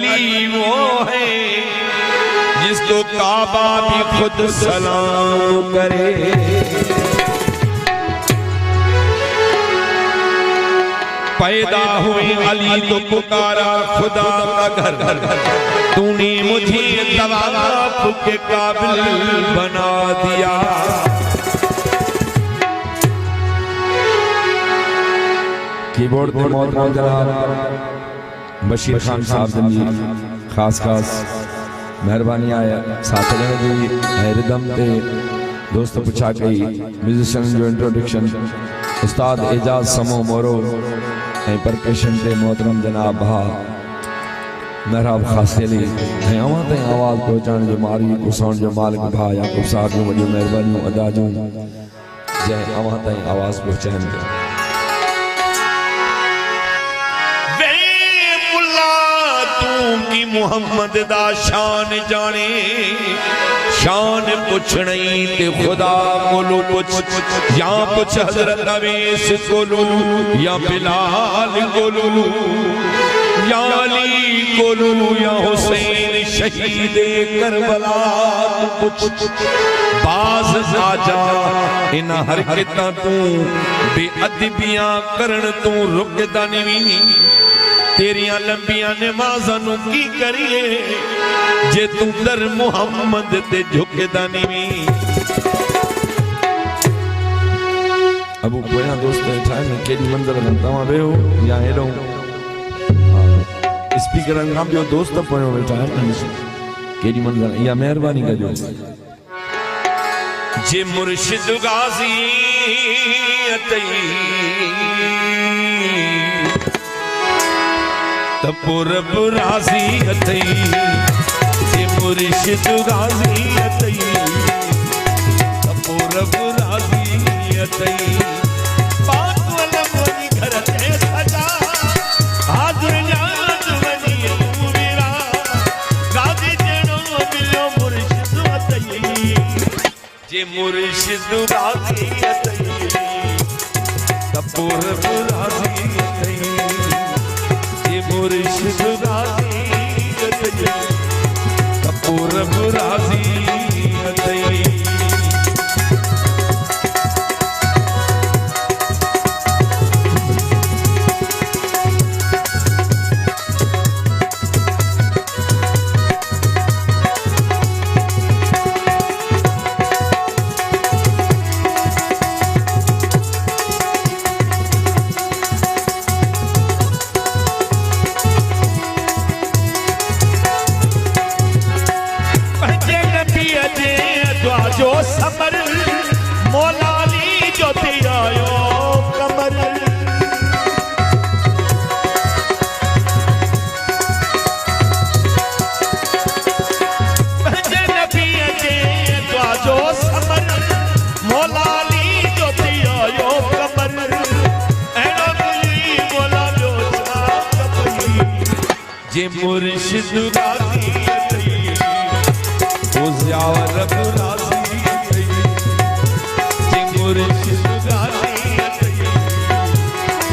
अली वो है जिसको काबा भी खुद सलाम करे। पैदा हुए अली तो पुकारा खुदा का घर, तूने मुझे तवाफ के काबिल बना दिया। कीबोर्ड पे मोहतरम जनाब बशीर खान साहब जी खास मेहरबानी आया साथ जी रिदम ते दोस्त पुछा गई म्यूजिशियन जो इंट्रोडक्शन उस्ताद एजाज समो मोरो परकशन ते मोहतरम जनाब भा मेहराब खासियली अवां ताईं आवाज़ पहुंचाने जो मारी कुसौन जो मालिक भा याकूब साहब जो वॾियूं महिरबानियूं अदा जूं जंहिं अवां ताईं आवाज़ पहुचाइनि। की मुहम्मद दा शान जाने शान पुछणई ते खुदा कोलो पुछ या पुछ हजरत अवैस कोलो या बिलाल कोलो या अली कोलो या हुसैन शहीद करबला पुछ। बाज आजा इन हरकतां तू बेअदबियां करन तू रुकदा नहीं। तेरिया लंबिया नमाज़ां नू की करिए जे तू दर मुहम्मद ते झुकदा नहीं। अबू कोया दोस्त बैठा है केडी मंजर में तवा बेहो या हेडो स्पीकर खां बियो दोस्त पयो बैठा है केडी मंजर या मेहरबानी कजो जे मुर्शिद गाजी अतई तपुरब राजी अतई जे मुर्शिद गाजी अतई तपुरब राजी अतई पाक वलम वनी घर ते सजा हाजुर जात वनी तूवीरा गाजी जणो मिलो मुर्शिद अतई जे मुर्शिद गाजी अतई तपुरब राजी अतई मुर्शिद गाजी अतई तपुरब राजी अतई। जो समर मोलाली जो आयो कमर जो समर मोलाली जो आयो कमर मोला जो जे मुर्शिद गाजी ओ ज़ियारत राजी जे मुर्शिद गाजी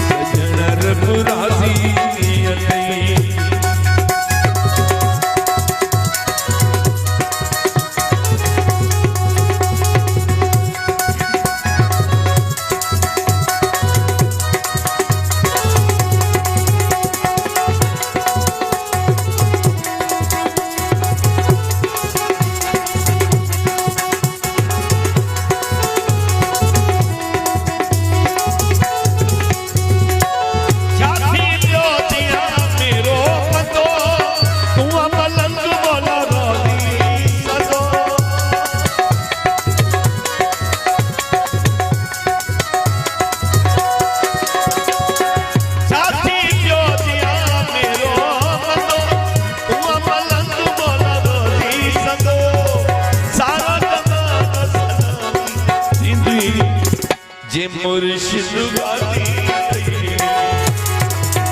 सजन रब राजी जे मुर्शिद गाजी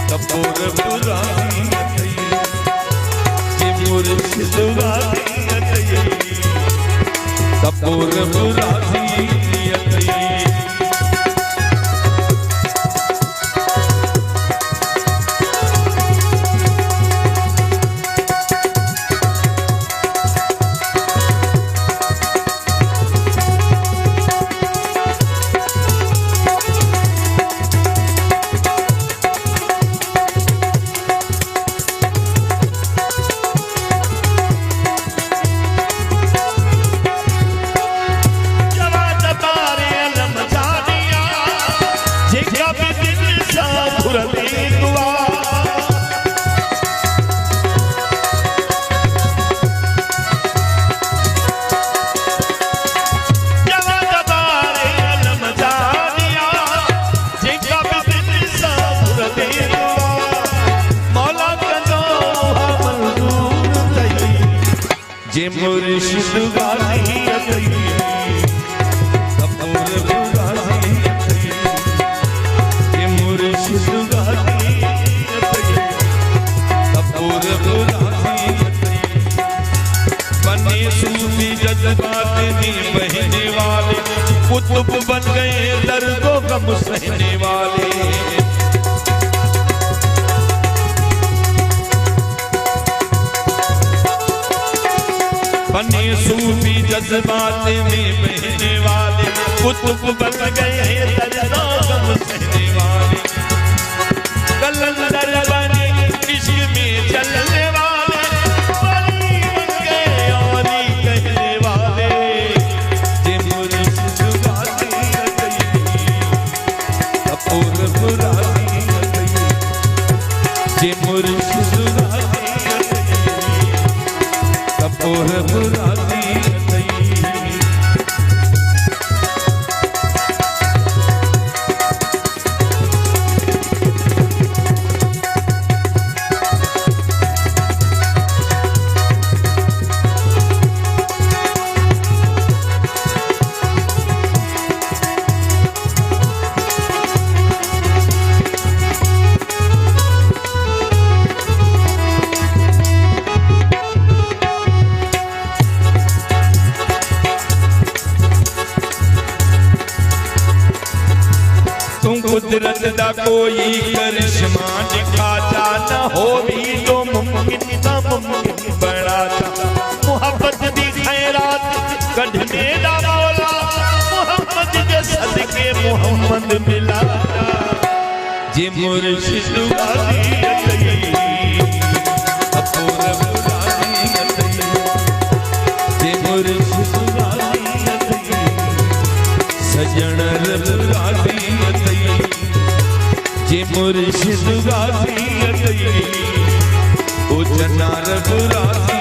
तपुरब राजी जे मुर्शिद गाजी तपुरब राजी मुर्शिद गाजी अतई कपूर गाजी अतई जे मुर्शिद गाजी अतई कपूर गाजी अतई बने सूफी जज्बात में बहने वाले कुतुब बन गए दर्दो गम सहने वाले बने सूफी जज्बात में बहने वाले कुतुब बन गए दर्दो गम सहने वाले कलंदर बने इश्क में चलने वाले वली बन गए औली कहने वाले जे मुर्शिद गाजी अतई कपूर गाजी अतई जे मुर्शिद गाजी अतई कपूर गाजी अतई कुदरत दा कोई करिश्मा दिखाता न हो भी जो मुमकिन नामुमकिन बनाता मोहब्बत दी खैरात कढ़ने दा मौला मोहम्मद के सदके मोहम्मद मिलाता जे मुर्शिद गाजी अतई कपूर गाजी अतई जे मुर्शिद गाजी अतई सजन गाजी अतई जे मुर्शिद गाजी अतई ओ जनार गाजी